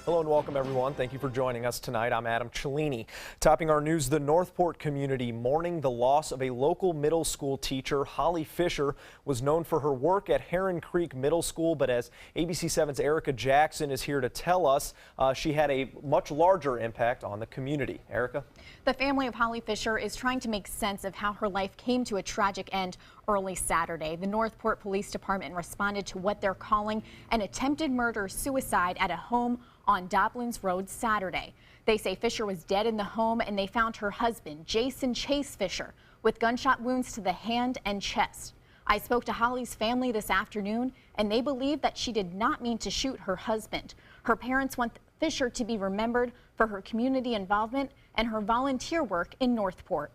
Hello and welcome everyone. Thank you for joining us tonight. I'm Adam Cellini. Topping our news, the Northport community mourning the loss of a local middle school teacher. Holly Fisher was known for her work at Heron Creek Middle School, but as ABC 7's Erica Jackson is here to tell us, she had a much larger impact on the community. Erica? The family of Holly Fisher is trying to make sense of how her life came to a tragic end early Saturday. The Northport Police Department responded to what they're calling an attempted murder-suicide at a home on Doblins Road Saturday. They say Fisher was dead in the home and they found her husband, Jason Chase Fisher, with gunshot wounds to the hand and chest. I spoke to Holly's family this afternoon and they believe that she did not mean to shoot her husband. Her parents want Fisher to be remembered for her community involvement and her volunteer work in Northport.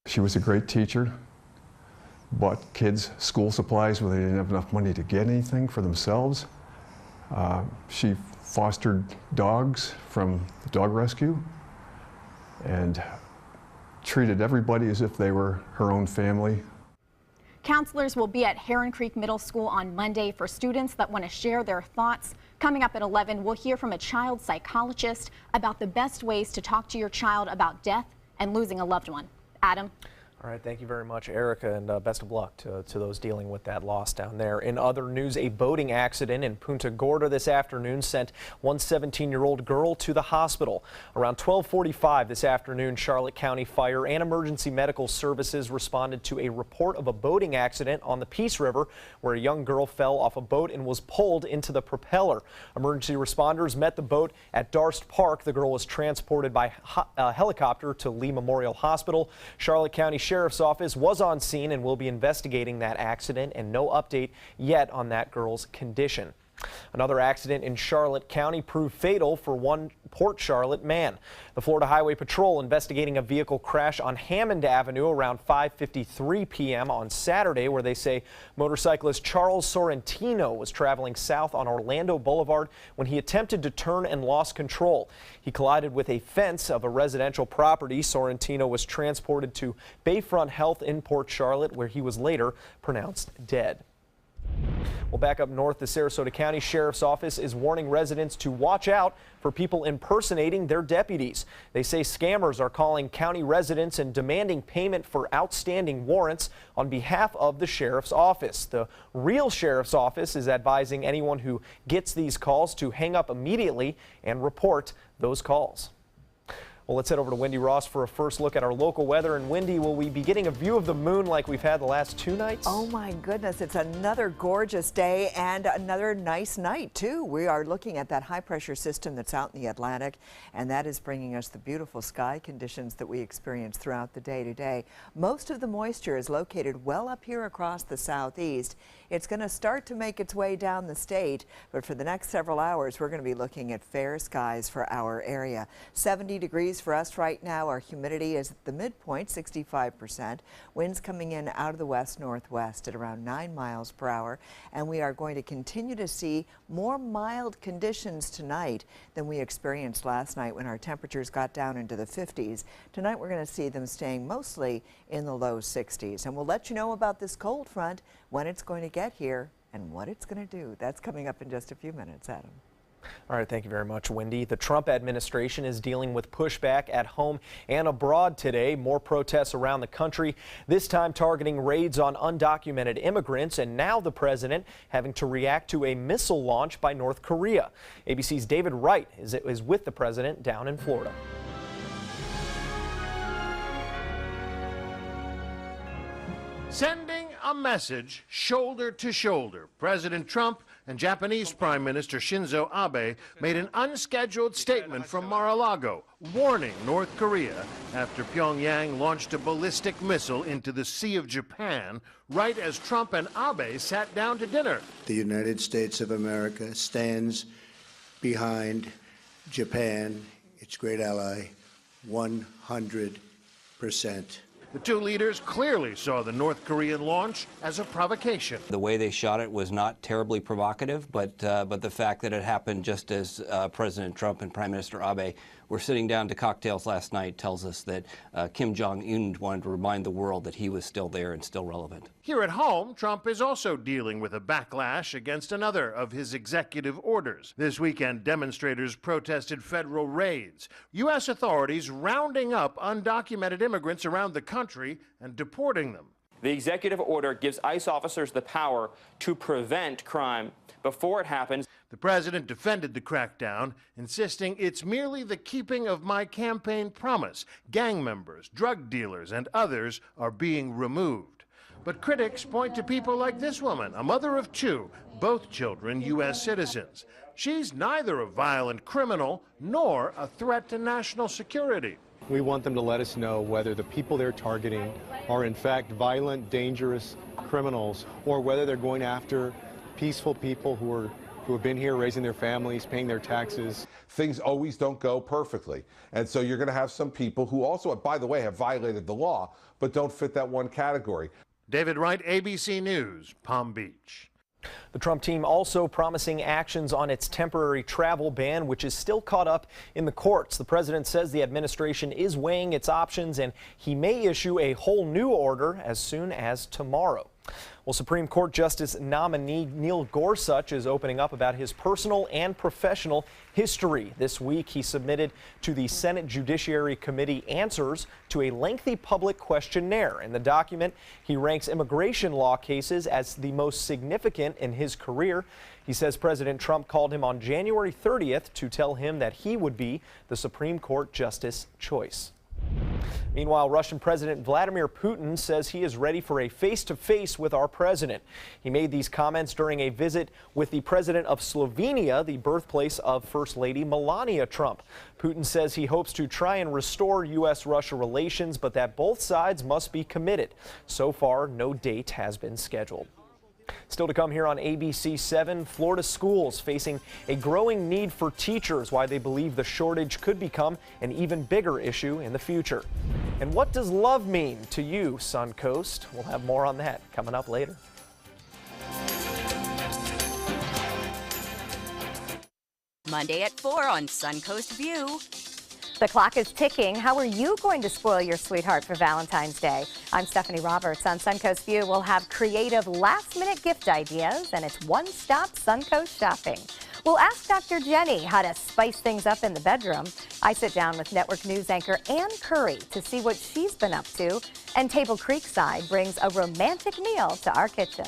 She was a great teacher, bought kids school supplies when they didn't have enough money to get anything for themselves. She fostered dogs from the dog rescue and treated everybody as if they were her own family. Counselors will be at Heron Creek Middle School on Monday for students that want to share their thoughts. Coming up at 11, we'll hear from a child psychologist about the best ways to talk to your child about death and losing a loved one. Adam? All right, thank you very much, Erica, and best of luck to those dealing with that loss down there. In other news, a boating accident in Punta Gorda this afternoon sent one 17-year-old girl to the hospital. Around 12:45 this afternoon, Charlotte County Fire and Emergency Medical Services responded to a report of a boating accident on the Peace River where a young girl fell off a boat and was pulled into the propeller. Emergency responders met the boat at Darst Park. The girl was transported by helicopter to Lee Memorial Hospital. Charlotte County Sheriff's Office was on scene and will be investigating that accident, and no update yet on that girl's condition. Another accident in Charlotte County proved fatal for one Port Charlotte man. The Florida Highway Patrol investigating a vehicle crash on Hammond Avenue around 5:53 p.m. on Saturday, where they say motorcyclist Charles Sorrentino was traveling south on Orlando Boulevard when he attempted to turn and lost control. He collided with a fence of a residential property. Sorrentino was transported to Bayfront Health in Port Charlotte, where he was later pronounced dead. Well, back up north, the Sarasota County Sheriff's Office is warning residents to watch out for people impersonating their deputies. They say scammers are calling county residents and demanding payment for outstanding warrants on behalf of the Sheriff's Office. The real Sheriff's Office is advising anyone who gets these calls to hang up immediately and report those calls. Well, let's head over to Wendy Ross for a first look at our local weather. And Wendy, will we be getting a view of the moon like we've had the last 2 nights? Oh my goodness, it's another gorgeous day and another nice night too. We are looking at that high pressure system that's out in the Atlantic, and that is bringing us the beautiful sky conditions that we experience throughout the day today. Most of the moisture is located well up here across the southeast. It's going to start to make its way down the state, but for the next several hours, we're going to be looking at fair skies for our area. 70 degrees for us right now. Our humidity is at the midpoint, 65%. Winds coming in out of the west-northwest at around 9 miles per hour. And we are going to continue to see more mild conditions tonight than we experienced last night when our temperatures got down into the 50s. Tonight, we're going to see them staying mostly in the low 60s. And we'll let you know about this cold front, when it's going to get here, and what it's going to do. That's coming up in just a few minutes, Adam. All right, thank you very much, Wendy. The Trump administration is dealing with pushback at home and abroad today. More protests around the country, this time targeting raids on undocumented immigrants, and now the president having to react to a missile launch by North Korea. ABC's David Wright is with the president down in Florida. Sending a message shoulder to shoulder. President Trump and Japanese Prime Minister Shinzo Abe made an unscheduled statement from Mar-a-Lago warning North Korea after Pyongyang launched a ballistic missile into the Sea of Japan right as Trump and Abe sat down to dinner. The United States of America stands behind Japan, its great ally, 100%. The two leaders clearly saw the North Korean launch as a provocation. The way they shot it was not terribly provocative, but the fact that it happened just as President Trump and Prime Minister Abe were sitting down to cocktails last night tells us that Kim Jong-un wanted to remind the world that he was still there and still relevant. Here at home, Trump is also dealing with a backlash against another of his executive orders. This weekend, demonstrators protested federal raids, U.S. authorities rounding up undocumented immigrants around the country and deporting them. The executive order gives ICE officers the power to prevent crime before it happens. The president defended the crackdown, insisting it's merely the keeping of my campaign promise. Gang members, drug dealers, and others are being removed. But critics point to people like this woman, a mother of two, both children U.S. citizens. She's neither a violent criminal nor a threat to national security. We want them to let us know whether the people they're targeting are in fact violent, dangerous criminals, or whether they're going after peaceful people who have been here raising their families, paying their taxes. Things always don't go perfectly. And so you're going to have some people who also, by the way, have violated the law, but don't fit that one category. David Wright, ABC News, Palm Beach. The Trump team also promising actions on its temporary travel ban, which is still caught up in the courts. The president says the administration is weighing its options and he may issue a whole new order as soon as tomorrow. Well, Supreme Court Justice nominee Neil Gorsuch is opening up about his personal and professional history. This week, he submitted to the Senate Judiciary Committee answers to a lengthy public questionnaire. In the document, he ranks immigration law cases as the most significant in his career. He says President Trump called him on January 30th to tell him that he would be the Supreme Court justice choice. Meanwhile, Russian President Vladimir Putin says he is ready for a face-to-face with our president. He made these comments during a visit with the president of Slovenia, the birthplace of First Lady Melania Trump. Putin says he hopes to try and restore U.S.-Russia relations, but that both sides must be committed. So far, no date has been scheduled. Still to come here on ABC 7, Florida schools facing a growing need for teachers, why they believe the shortage could become an even bigger issue in the future. And what does love mean to you, Suncoast? We'll have more on that coming up later. Monday at 4 on Suncoast View. The clock is ticking. How are you going to spoil your sweetheart for Valentine's Day? I'm Stephanie Roberts. On Suncoast View, we'll have creative last-minute gift ideas, and it's one-stop Suncoast shopping. We'll ask Dr. Jenny how to spice things up in the bedroom. I sit down with network news anchor Ann Curry to see what she's been up to. And Table Creekside brings a romantic meal to our kitchen.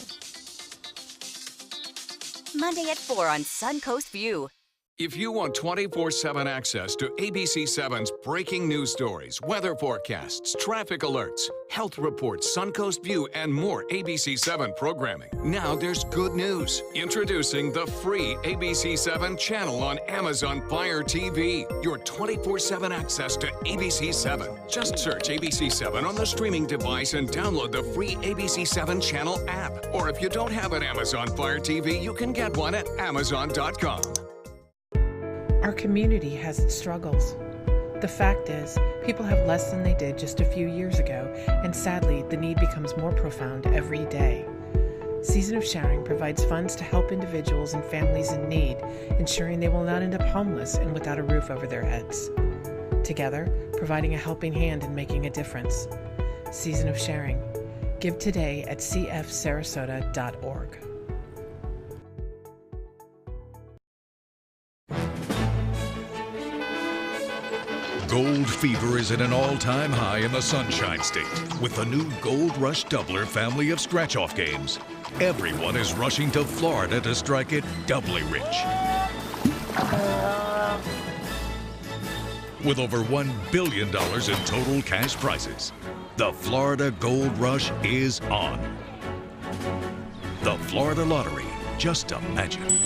Monday at 4 on Suncoast View. If you want 24/7 access to ABC 7's breaking news stories, weather forecasts, traffic alerts, health reports, Suncoast View, and more ABC 7 programming, now there's good news. Introducing the free ABC 7 channel on Amazon Fire TV. Your 24/7 access to ABC 7. Just search ABC 7 on the streaming device and download the free ABC 7 channel app. Or if you don't have an Amazon Fire TV, you can get one at Amazon.com. Our community has its struggles. The fact is, people have less than they did just a few years ago, and sadly, the need becomes more profound every day. Season of Sharing provides funds to help individuals and families in need, ensuring they will not end up homeless and without a roof over their heads. Together, providing a helping hand and making a difference. Season of Sharing. Give today at cfsarasota.org. Gold fever is at an all-time high in the Sunshine State with the new Gold Rush Doubler family of scratch-off games. Everyone is rushing to Florida to strike it doubly rich. With over $1 billion in total cash prizes, the Florida Gold Rush is on. The Florida Lottery, just imagine.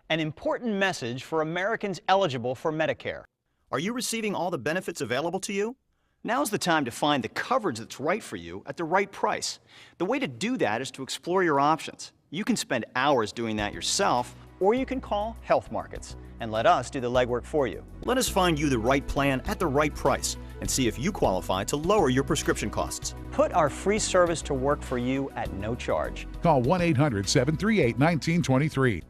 an important message for Americans eligible for Medicare. Are you receiving all the benefits available to you? Now's the time to find the coverage that's right for you at the right price. The way to do that is to explore your options. You can spend hours doing that yourself, or you can call Health Markets and let us do the legwork for you. Let us find you the right plan at the right price and see if you qualify to lower your prescription costs. Put our free service to work for you at no charge. Call 1-800-738-1923.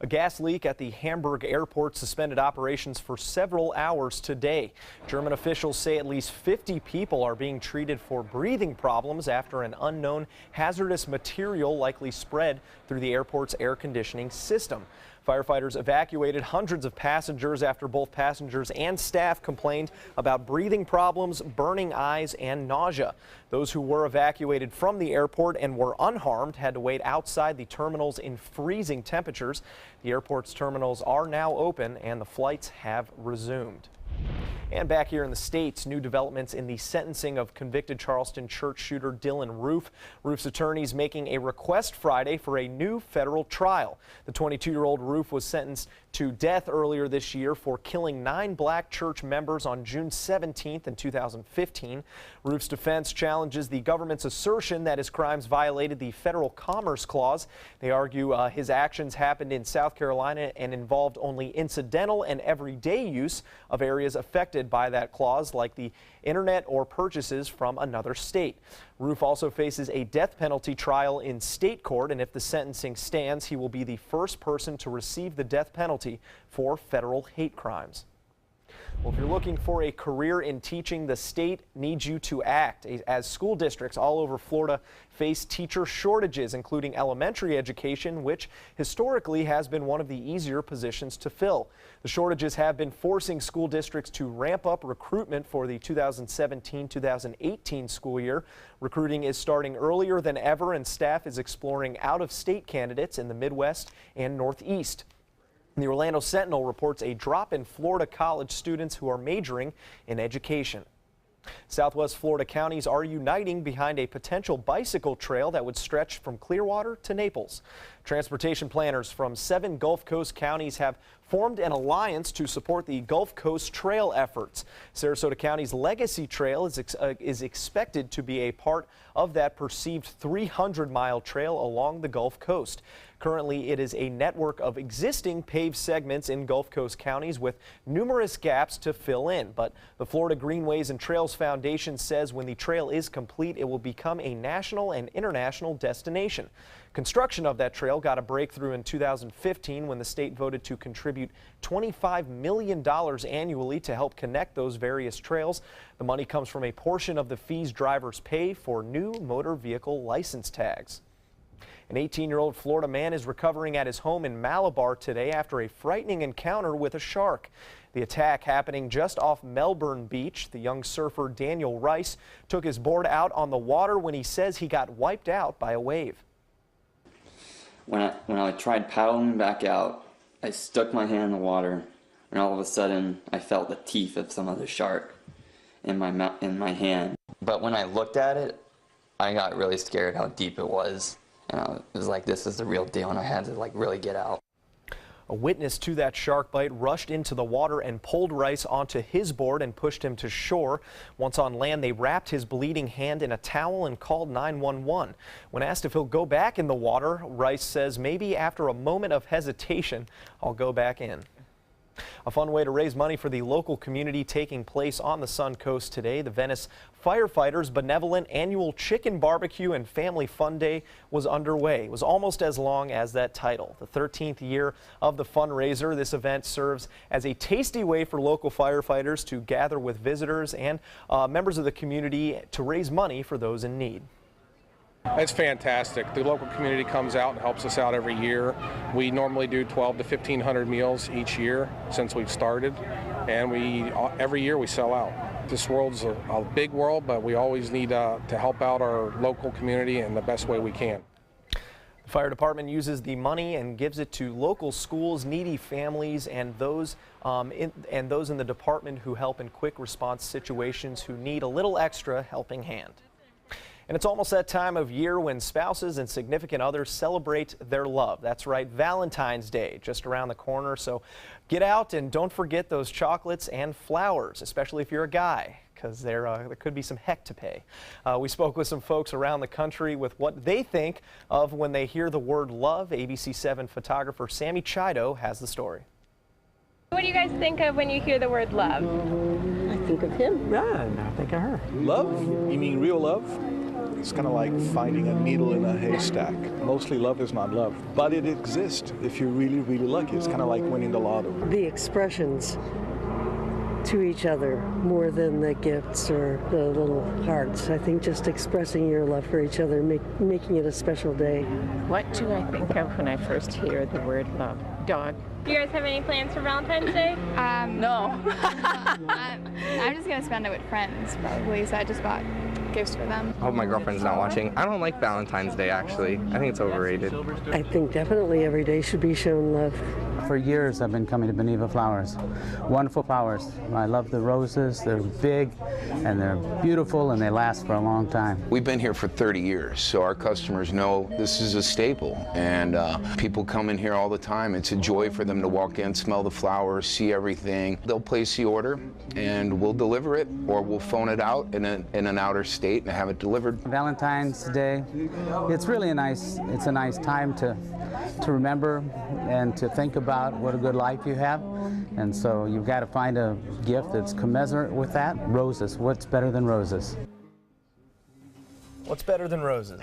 A gas leak at the Hamburg Airport suspended operations for several hours today. German officials say at least 50 people are being treated for breathing problems after an unknown hazardous material likely spread through the airport's air conditioning system. Firefighters evacuated hundreds of passengers after both passengers and staff complained about breathing problems, burning eyes, and nausea. Those who were evacuated from the airport and were unharmed had to wait outside the terminals in freezing temperatures. The airport's terminals are now open and the flights have resumed. And back here in the States, new developments in the sentencing of convicted Charleston church shooter Dylan Roof. Roof's attorneys making a request Friday for a new federal trial. The 22-year-old Roof was sentenced to death earlier this year for killing 9 black church members on June 17th in 2015. Roof's defense challenges the government's assertion that his crimes violated the Federal Commerce Clause. They argue his actions happened in South Carolina and involved only incidental and everyday use of areas affected by that clause, like the internet or purchases from another state. Roof also faces a death penalty trial in state court, and if the sentencing stands, he will be the first person to receive the death penalty for federal hate crimes. Well, if you're looking for a career in teaching, the state needs you to act, as school districts all over Florida face teacher shortages, including elementary education, which historically has been one of the easier positions to fill. The shortages have been forcing school districts to ramp up recruitment for the 2017-2018 school year. Recruiting is starting earlier than ever, and staff is exploring out-of-state candidates in the Midwest and Northeast. The Orlando Sentinel reports a drop in Florida college students who are majoring in education. Southwest Florida counties are uniting behind a potential bicycle trail that would stretch from Clearwater to Naples. Transportation planners from 7 Gulf Coast counties have formed an alliance to support the Gulf Coast Trail efforts. Sarasota County's Legacy Trail is expected to be a part of that perceived 300-mile trail along the Gulf Coast. Currently, it is a network of existing paved segments in Gulf Coast counties with numerous gaps to fill in. But the Florida Greenways and Trails Foundation says when the trail is complete, it will become a national and international destination. Construction of that trail got a breakthrough in 2015 when the state voted to contribute $25 million annually to help connect those various trails. The money comes from a portion of the fees drivers pay for new motor vehicle license tags. An 18-year-old Florida man is recovering at his home in Malabar today after a frightening encounter with a shark. The attack happening just off Melbourne Beach. The young surfer Daniel Rice took his board out on the water when he says he got wiped out by a wave. When I tried paddling back out, I stuck my hand in the water, and all of a sudden I felt the teeth of some other shark in my hand. But when I looked at it, I got really scared how deep it was. And it was like, this is the real deal, and I had to really get out. A witness to that shark bite rushed into the water and pulled Rice onto his board and pushed him to shore. Once on land, they wrapped his bleeding hand in a towel and called 911. When asked if he'll go back in the water, Rice says, maybe after a moment of hesitation, I'll go back in. A fun way to raise money for the local community taking place on the Suncoast today. The Venice Firefighters' benevolent annual chicken barbecue and family fun day was underway. It was almost as long as that title. The 13th year of the fundraiser, this event serves as a tasty way for local firefighters to gather with visitors and members of the community to raise money for those in need. It's fantastic. The local community comes out and helps us out every year. We normally do 1,200 to 1,500 meals each year since we've started, and every year we sell out. This world's a big world, but we always need to help out our local community in the best way we can. The fire department uses the money and gives it to local schools, needy families, and those in the department who help in quick response situations who need a little extra helping hand. And it's almost that time of year when spouses and significant others celebrate their love. That's right, Valentine's Day just around the corner. So get out and don't forget those chocolates and flowers, especially if you're a guy, because there could be some heck to pay. We spoke with some folks around the country with what they think of when they hear the word love. ABC7 photographer Sammy Chido has the story. What do you guys think of when you hear the word love? I think of him. Yeah, and I think of her. Love? You mean real love? It's kind of like finding a needle in a haystack. Mostly love is not love, but it exists if you're really, really lucky. It's kind of like winning the lotto. The expressions to each other more than the gifts or the little hearts. I think just expressing your love for each other, making it a special day. What do I think of when I first hear the word love? Dog. Do you guys have any plans for Valentine's Day? No. I'm just gonna spend it with friends probably, so I just bought gifts for them. I hope my girlfriend's not watching. I don't like Valentine's Day actually. I think it's overrated. I think definitely every day should be shown love. For years I've been coming to Beneva Flowers. Wonderful flowers. I love the roses. They're big and they're beautiful and they last for a long time. We've been here for 30 years, so our customers know this is a staple, and people come in here all the time. It's a joy for them to walk in, smell the flowers, see everything. They'll place the order and we'll deliver it, or we'll phone it out in an outer state and have it delivered. Valentine's Day, it's really a nice time to remember and to think about what a good life you have. And so you've got to find a gift that's commensurate with that. Roses, what's better than roses? What's better than roses?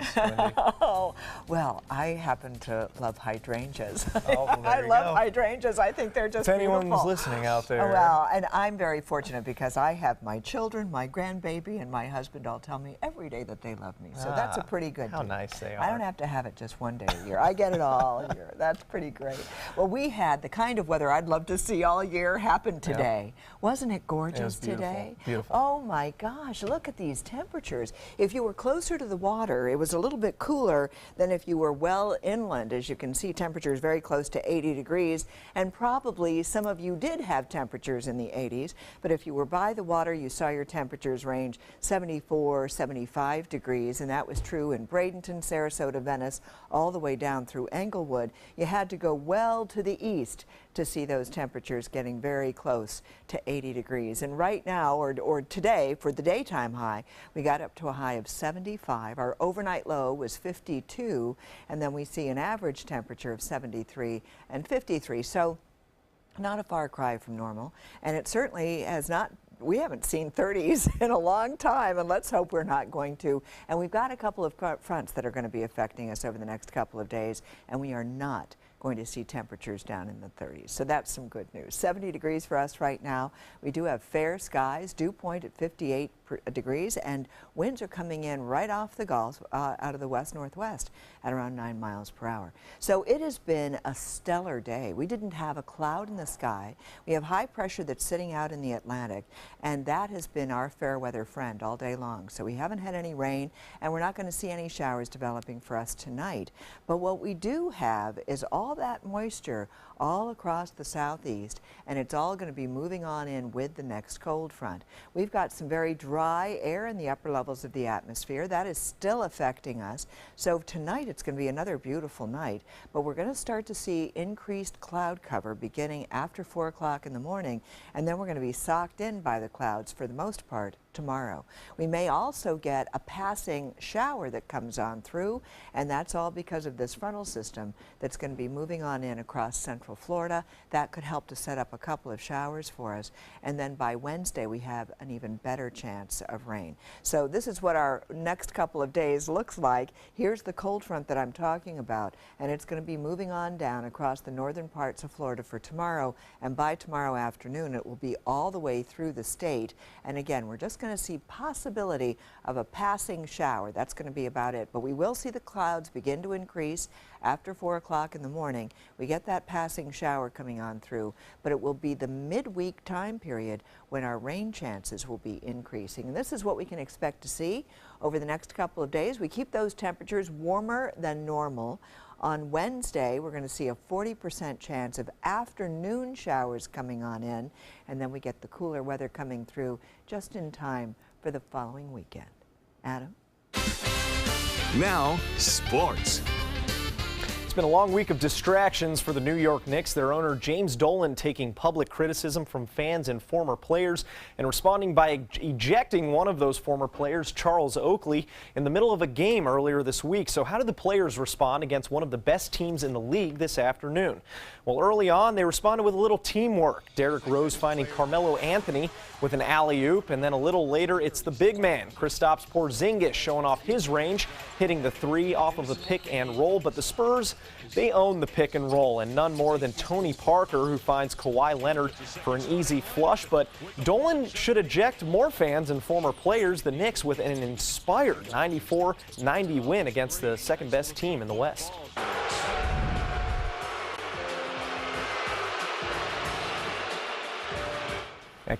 Oh, well, I happen to love hydrangeas. Oh, well, I love hydrangeas. I think they're just if anyone's beautiful. Listening out there. Well, and I'm very fortunate because I have my children, my grandbaby, and my husband all tell me every day that they love me. So that's a pretty good How deal. nice they are. I don't have to have it just one day a year. I get it all year. That's pretty great. Well, we had the kind of weather I'd love to see all year happen today. Yeah. Wasn't it gorgeous it was beautiful. Today? Beautiful. Oh my gosh, look at these temperatures. If you were closer to the water, it was a little bit cooler than if you were well inland. As you can see, temperatures very close to 80 degrees, and probably some of you did have temperatures in the 80s, but if you were by the water, you saw your temperatures range 74, 75 degrees, and that was true in Bradenton, Sarasota, Venice, all the way down through Englewood. You had to go well to the east to see those temperatures getting very close to 80 degrees. And right now, or today, for the daytime high, we got up to a high of 75. Our overnight low was 52, and then we see an average temperature of 73 and 53. So not a far cry from normal, and it certainly has not. We haven't seen 30s in a long time, and let's hope we're not going to. And we've got a couple of fronts that are going to be affecting us over the next couple of days, and we are not going to see temperatures down in the 30s. So that's some good news. 70 degrees for us right now. We do have fair skies, dew point at 58 degrees, and winds are coming in right off the Gulf out of the west-northwest at around 9 miles per hour. So it has been a stellar day. We didn't have a cloud in the sky. We have high pressure that's sitting out in the Atlantic, and that has been our fair weather friend all day long. So we haven't had any rain, and we're not going to see any showers developing for us tonight. But what we do have is all that moisture all across the southeast, and it's all going to be moving on in with the next cold front. We've got some very dry air in the upper levels of the atmosphere. That is still affecting us. So tonight it's going to be another beautiful night, but we're going to start to see increased cloud cover beginning after 4 o'clock in the morning, and then we're going to be socked in by the clouds for the most part tomorrow. We may also get a passing shower that comes on through, and that's all because of this frontal system that's going to be moving on in across central Florida. That could help to set up a couple of showers for us, and then by Wednesday we have an even better chance of rain. So this is what our next couple of days looks like. Here's the cold front that I'm talking about, and it's going to be moving on down across the northern parts of Florida for tomorrow, and by tomorrow afternoon it will be all the way through the state. And again, we're just going to see possibility of a passing shower. That's going to be about it. But we will see the clouds begin to increase after 4 o'clock in the morning. We get that passing shower coming on through, but it will be the midweek time period when our rain chances will be increasing. And this is what we can expect to see over the next couple of days. We keep those temperatures warmer than normal. On Wednesday, we're going to see a 40% chance of afternoon showers coming on in, and then we get the cooler weather coming through just in time for the following weekend. Adam? Now, sports. It's been a long week of distractions for the New York Knicks. Their owner, James Dolan, taking public criticism from fans and former players and responding by ejecting one of those former players, Charles Oakley, in the middle of a game earlier this week. So how did the players respond against one of the best teams in the league this afternoon? Well, early on, they responded with a little teamwork. Derrick Rose finding Carmelo Anthony with an alley-oop, and then a little later, it's the big man, Kristaps Porzingis, showing off his range, hitting the three off of a pick and roll. But the Spurs, they own the pick and roll, and none more than Tony Parker, who finds Kawhi Leonard for an easy flush. But Dolan should eject more fans and former players. The Knicks with an inspired 94-90 win against the second-best team in the West.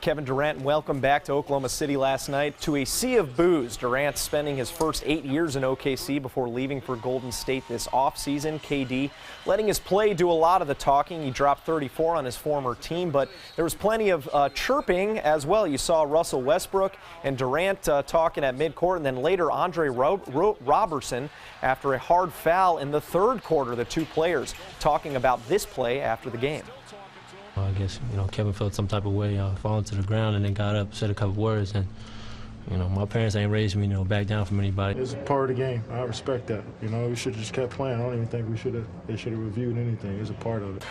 Kevin Durant, welcome back to Oklahoma City last night to a sea of boos. Durant spending his first 8 years in OKC before leaving for Golden State this offseason. KD letting his play do a lot of the talking. He dropped 34 on his former team, but there was plenty of chirping as well. You saw Russell Westbrook and Durant talking at midcourt, and then later Andre Robertson after a hard foul in the third quarter. The two players talking about this play after the game. I guess, Kevin felt some type of way, falling to the ground, and then got up, said a couple words, and, my parents ain't raised me, back down from anybody. It's part of the game. I respect that. We should have just kept playing. I don't even think they should have reviewed anything. It's a part of it.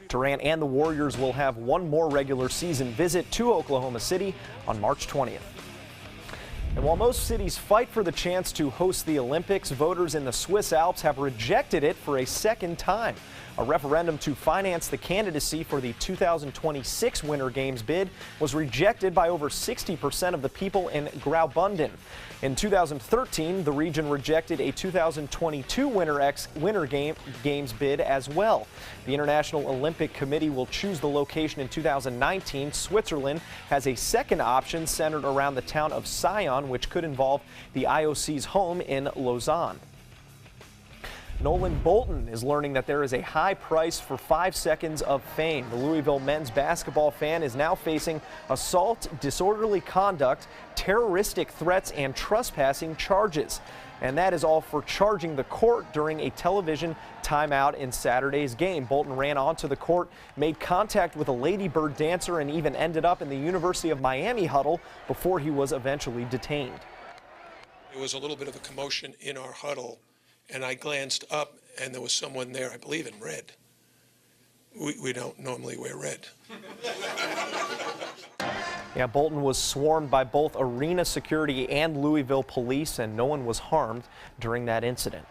Durant and the Warriors will have one more regular season visit to Oklahoma City on March 20th. And while most cities fight for the chance to host the Olympics, voters in the Swiss Alps have rejected it for a second time. A referendum to finance the candidacy for the 2026 Winter Games bid was rejected by over 60% of the people in Graubünden. In 2013, the region rejected a 2022 Winter Games bid as well. The International Olympic Committee will choose the location in 2019. Switzerland has a second option centered around the town of Sion, which could involve the IOC's home in Lausanne. Nolan Bolton is learning that there is a high price for 5 seconds of fame. The Louisville men's basketball fan is now facing assault, disorderly conduct, terroristic threats, and trespassing charges. And that is all for charging the court during a television timeout in Saturday's game. Bolton ran onto the court, made contact with a Ladybird dancer, and even ended up in the University of Miami huddle before he was eventually detained. There was a little bit of a commotion in our huddle, and I glanced up, and there was someone there, I believe in red. We don't normally wear red. Yeah, Bolton was swarmed by both arena security and Louisville police, and no one was harmed during that incident.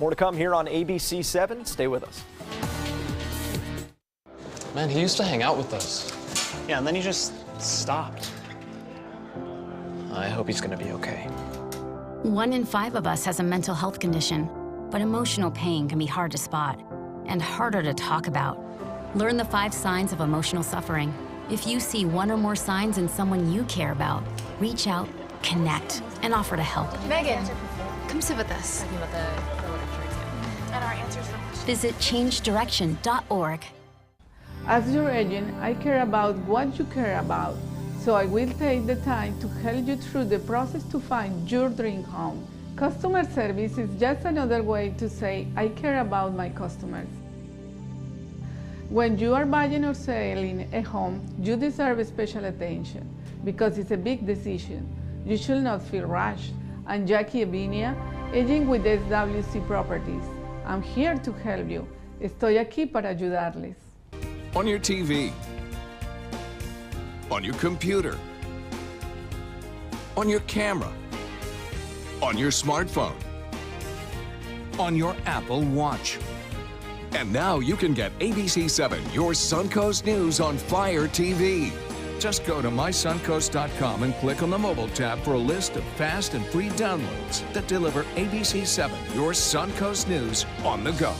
More to come here on ABC 7. Stay with us. Man, he used to hang out with us. Yeah, and then he just stopped. I hope he's gonna be okay. 1 in 5 of us has a mental health condition, but emotional pain can be hard to spot and harder to talk about. Learn the 5 signs of emotional suffering. If you see 1 or more signs in someone you care about, reach out, connect, and offer to help. Megan, come sit with us. Visit changedirection.org. As your agent, I care about what you care about. So I will take the time to help you through the process to find your dream home. Customer service is just another way to say, I care about my customers. When you are buying or selling a home, you deserve special attention because it's a big decision. You should not feel rushed. I'm Jackie Evinia, agent with SWC Properties. I'm here to help you. Estoy aquí para ayudarles. On your TV. On your computer, on your camera, on your smartphone, on your Apple Watch. And now you can get ABC 7, your Suncoast News on Fire TV. Just go to mysuncoast.com and click on the mobile tab for a list of fast and free downloads that deliver ABC 7, your Suncoast News on the go.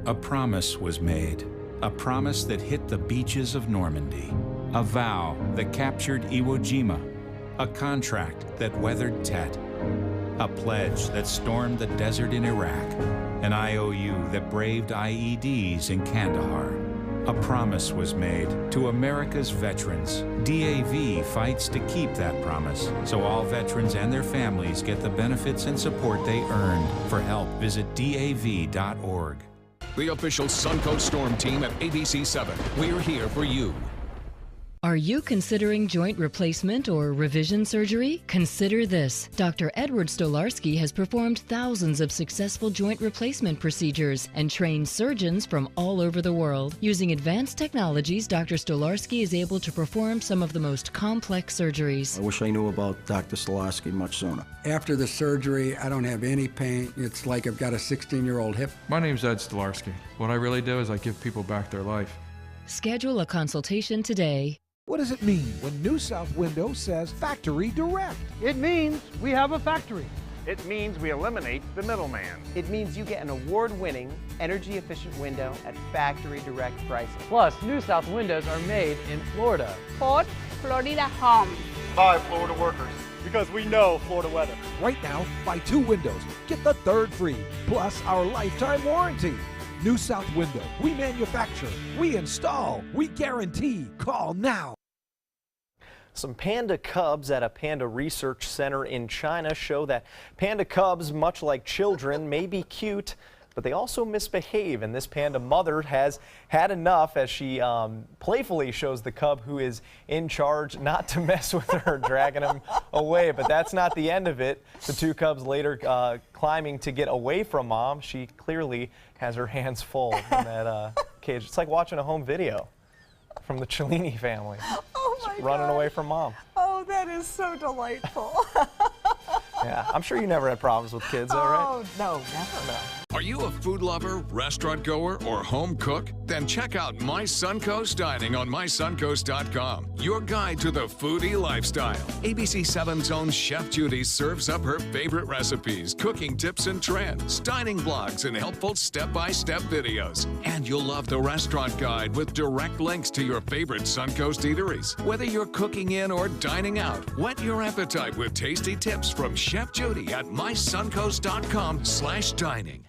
A promise was made. A promise that hit the beaches of Normandy. A vow that captured Iwo Jima. A contract that weathered Tet. A pledge that stormed the desert in Iraq. An IOU that braved IEDs in Kandahar. A promise was made to America's veterans. DAV fights to keep that promise, so all veterans and their families get the benefits and support they earned. For help, visit DAV.org. The official Suncoast Storm team at ABC7. We're here for you. Are you considering joint replacement or revision surgery? Consider this. Dr. Edward Stolarski has performed thousands of successful joint replacement procedures and trained surgeons from all over the world. Using advanced technologies, Dr. Stolarski is able to perform some of the most complex surgeries. I wish I knew about Dr. Stolarski much sooner. After the surgery, I don't have any pain. It's like I've got a 16-year-old hip. My name's Ed Stolarski. What I really do is I give people back their life. Schedule a consultation today. What does it mean when New South Window says Factory Direct? It means we have a factory. It means we eliminate the middleman. It means you get an award-winning, energy-efficient window at factory direct pricing. Plus, New South windows are made in Florida. Port Florida Home. Buy Florida workers, because we know Florida weather. Right now, buy 2 windows, get the 3rd free, plus our lifetime warranty. New South Window. We manufacture, we install, we guarantee. Call now. Some panda cubs at a panda research center in China show that panda cubs, much like children, may be cute, but they also misbehave. And this panda mother has had enough as she playfully shows the cub who is in charge not to mess with her, dragging him away. But that's not the end of it. The 2 cubs later climbing to get away from mom. She clearly has her hands full in that cage. It's like watching a home video from the Cellini family. Oh my God. Running away from mom. Oh, that is so delightful. Yeah, I'm sure you never had problems with kids, though, right? Oh, no, never. No. Are you a food lover, restaurant goer, or home cook? Then check out My Suncoast Dining on mysuncoast.com, your guide to the foodie lifestyle. ABC7's own Chef Judy serves up her favorite recipes, cooking tips and trends, dining blogs, and helpful step-by-step videos. And you'll love the restaurant guide with direct links to your favorite Suncoast eateries. Whether you're cooking in or dining out, whet your appetite with tasty tips from Chef Judy at mysuncoast.com/dining.